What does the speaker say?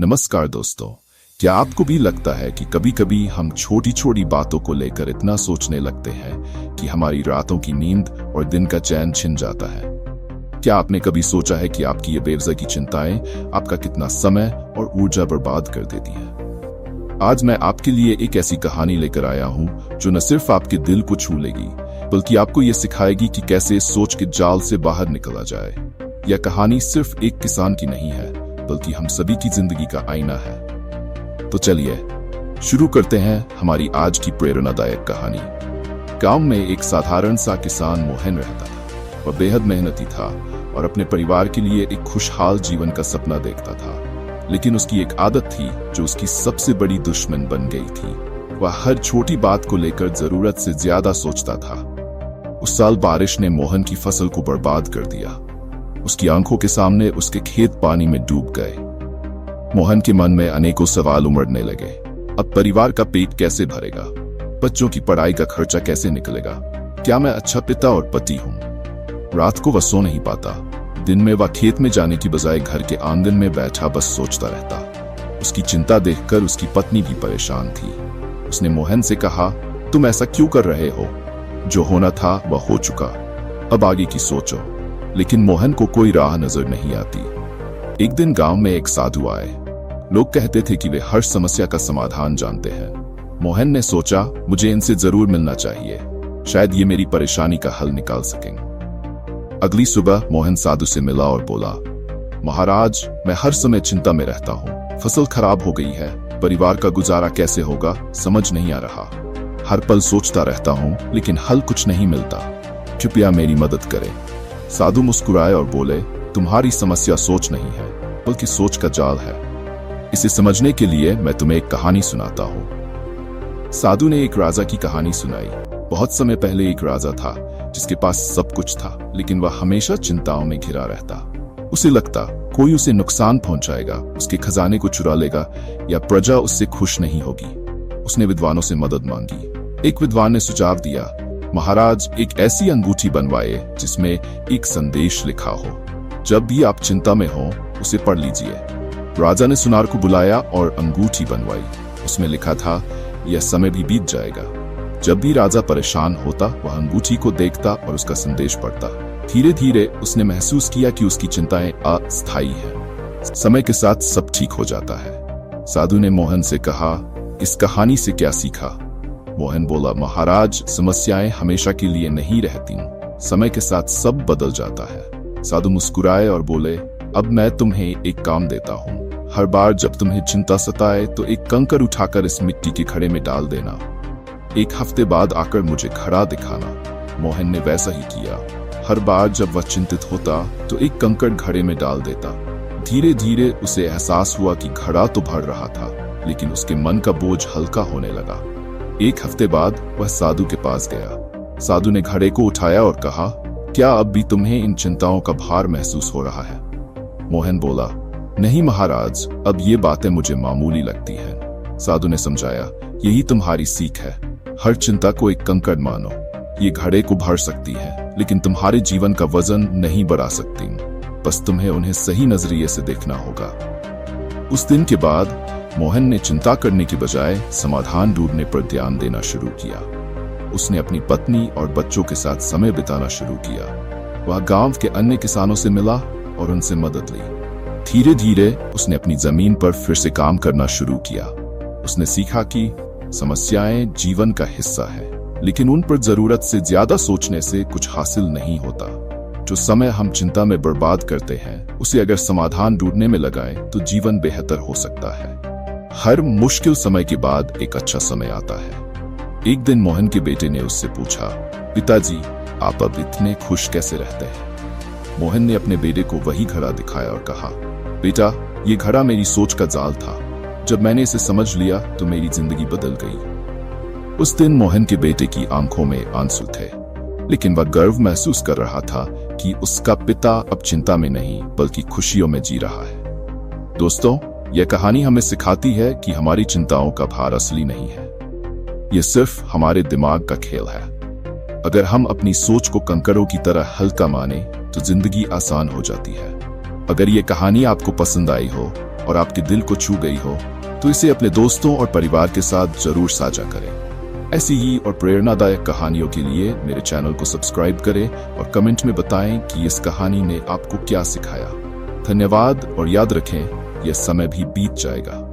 नमस्कार दोस्तों, क्या आपको भी लगता है कि कभी कभी हम छोटी छोटी बातों को लेकर इतना सोचने लगते हैं कि हमारी रातों की नींद और दिन का चैन छिन जाता है? क्या आपने कभी सोचा है कि आपकी ये बेवजह की चिंताएं आपका कितना समय और ऊर्जा बर्बाद कर देती हैं? आज मैं आपके लिए एक ऐसी कहानी लेकर आया हूं जो न सिर्फ आपके दिल को छू लेगी बल्कि आपको ये सिखाएगी कि कैसे इस सोच के जाल से बाहर निकला जाए। यह कहानी सिर्फ एक किसान की नहीं है बल्कि हम सभी की जिंदगी का आईना है। तो चलिए शुरू करते हैं हमारी आज की प्रेरणादायक कहानी। गांव में एक साधारण सा किसान मोहन रहता था। वह बेहद मेहनती था और अपने परिवार के लिए एक खुशहाल जीवन का सपना देखता था। लेकिन उसकी एक आदत थी जो उसकी सबसे बड़ी दुश्मन बन गई थी। वह हर छोटी बात को लेकर जरूरत से ज्यादा सोचता था। उस साल बारिश ने मोहन की फसल को बर्बाद कर दिया। उसकी आंखों के सामने उसके खेत पानी में डूब गए। मोहन के मन में अनेकों सवाल उमड़ने लगे। अब परिवार का पेट कैसे भरेगा? बच्चों की पढ़ाई का खर्चा कैसे निकलेगा? क्या मैं अच्छा पिता और पति हूँ? रात को वह सो नहीं पाता। दिन में वह खेत में जाने की बजाय घर के आंगन में बैठा बस सोचता रहता। उसकी चिंता देखकर उसकी पत्नी भी परेशान थी। उसने मोहन से कहा, तुम ऐसा क्यों कर रहे हो? जो होना था वह हो चुका, अब आगे की सोचो। लेकिन मोहन को कोई राह नजर नहीं आती। एक दिन गांव में एक साधु आए। लोग कहते थे कि वे हर समस्या का समाधान जानते हैं। मोहन ने सोचा, मुझे इनसे जरूर मिलना चाहिए, शायद ये मेरी परेशानी का हल निकाल सकेंगे। अगली सुबह मोहन साधु से मिला और बोला, महाराज, मैं हर समय चिंता में रहता हूँ। फसल खराब हो गई है, परिवार का गुजारा कैसे होगा समझ नहीं आ रहा। हर पल सोचता रहता हूँ लेकिन हल कुछ नहीं मिलता। कृपया मेरी मदद करें। साधु मुस्कुराए और बोले, तुम्हारी समस्या सोच नहीं है बल्कि सोच का जाल है। इसे समझने के लिए मैं तुम्हें एक कहानी सुनाता हूँ। साधु ने एक राजा की कहानी सुनाई। बहुत समय पहले एक राजा था जिसके पास सब कुछ था, लेकिन वह हमेशा चिंताओं में घिरा रहता। उसे लगता कोई उसे नुकसान पहुंचाएगा, उसके खजाने को चुरा लेगा या प्रजा उससे खुश नहीं होगी। उसने विद्वानों से मदद मांगी। एक विद्वान ने सुझाव दिया, महाराज, एक ऐसी अंगूठी बनवाए जिसमें एक संदेश लिखा हो। जब भी आप चिंता में हो उसे पढ़ लीजिए। राजा ने सुनार को बुलाया और अंगूठी बनवाई। उसमें लिखा था, यह समय भी बीत जाएगा। जब भी राजा परेशान होता वह अंगूठी को देखता और उसका संदेश पढ़ता। धीरे धीरे उसने महसूस किया कि उसकी चिंताएं अस्थायी हैं। समय के साथ सब ठीक हो जाता है। साधु ने मोहन से कहा, इस कहानी से क्या सीखा? मोहन बोला, महाराज, समस्याएं हमेशा के लिए नहीं रहती, समय के साथ सब बदल जाता है। साधु मुस्कुराए और बोले, अब मैं तुम्हें एक काम देता हूँ। हर बार जब तुम्हें चिंता सताए तो एक कंकर उठाकर इस मिट्टी के घड़े में डाल देना। एक हफ्ते बाद आकर मुझे घड़ा दिखाना। मोहन ने वैसा ही किया। हर बार जब वह चिंतित होता तो एक कंकड़ घड़े में डाल देता। धीरे धीरे उसे एहसास हुआ कि घड़ा तो भर रहा था लेकिन उसके मन का बोझ हल्का होने लगा। एक हफ्ते बाद वह साधु के पास गया। साधु ने घड़े को उठाया और कहा, क्या अब भी तुम्हें इन चिंताओं का भार महसूस हो रहा है? मोहन बोला, नहीं महाराज, अब ये बातें मुझे मामूली लगती हैं। साधु ने समझाया, यही तुम्हारी सीख है। हर चिंता को एक कंकड़ मानो। ये घड़े को भर सकती है लेकिन तुम्हारे जीवन का वजन नहीं बढ़ा सकती। बस तुम्हें उन्हें सही नजरिए से देखना होगा। उस दिन के बाद मोहन ने चिंता करने की बजाय समाधान ढूंढने पर ध्यान देना शुरू किया। उसने अपनी पत्नी और बच्चों के साथ समय बिताना शुरू किया। वह गांव के अन्य किसानों से मिला और उनसे मदद ली। धीरे धीरे उसने अपनी जमीन पर फिर से काम करना शुरू किया। उसने सीखा कि समस्याएं जीवन का हिस्सा है, लेकिन उन पर जरूरत से ज्यादा सोचने से कुछ हासिल नहीं होता। जो समय हम चिंता में बर्बाद करते हैं उसे अगर समाधान ढूंढने में लगाएं तो जीवन बेहतर हो सकता है। हर मुश्किल समय के बाद एक अच्छा समय आता है। एक दिन मोहन के बेटे ने उससे पूछा, पिताजी, आप अब इतने खुश कैसे रहते हैं? मोहन ने अपने बेटे को वही घड़ा दिखाया और कहा, बेटा, ये घड़ा मेरी सोच का जाल था। जब मैंने इसे समझ लिया तो मेरी जिंदगी बदल गई। उस दिन मोहन के बेटे की आंखों में आंसू थे, लेकिन वह गर्व महसूस कर रहा था कि उसका पिता अब चिंता में नहीं बल्कि खुशियों में जी रहा है। दोस्तों, यह कहानी हमें सिखाती है कि हमारी चिंताओं का भार असली नहीं है। यह सिर्फ हमारे दिमाग का खेल है। अगर हम अपनी सोच को कंकड़ों की तरह हल्का माने तो जिंदगी आसान हो जाती है। अगर ये कहानी आपको पसंद आई हो और आपके दिल को छू गई हो तो इसे अपने दोस्तों और परिवार के साथ जरूर साझा करें। ऐसी ही और प्रेरणादायक कहानियों के लिए मेरे चैनल को सब्सक्राइब करें और कमेंट में बताएं कि इस कहानी ने आपको क्या सिखाया। धन्यवाद और याद रखें, यह समय भी बीत जाएगा।